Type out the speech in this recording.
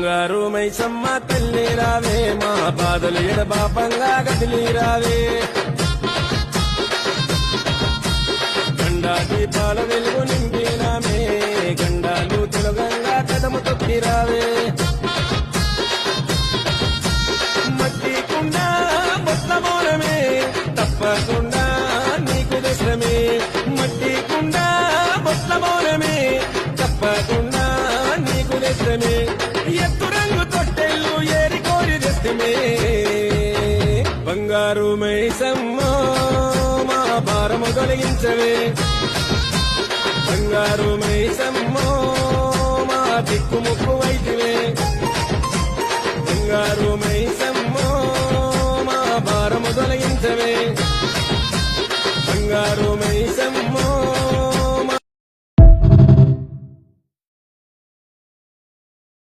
బంగారు మైసమ్మ తల్లి రావే మా బాధలు ఎడబాపంగా గదిలి రావే గండా దీపాల వెలుగు నింపినామే గండాలు తెలుగంగా కదము తొక్కి రావే మట్టి కుండ బొట్ల మౌనమే తప్పకుండా నీకు దశమే మట్టి కుండ బొట్ల మౌనమే తప్పకుండా నీకు దశమే ఎత్తు రంగు తొట్టెళ్ళు ఏరి కోరి దశమే బంగారు మైసమ్మ మా భారము తొలగించవే బంగారు మైసమ్మ మా దిక్కు ముక్కు వైద్య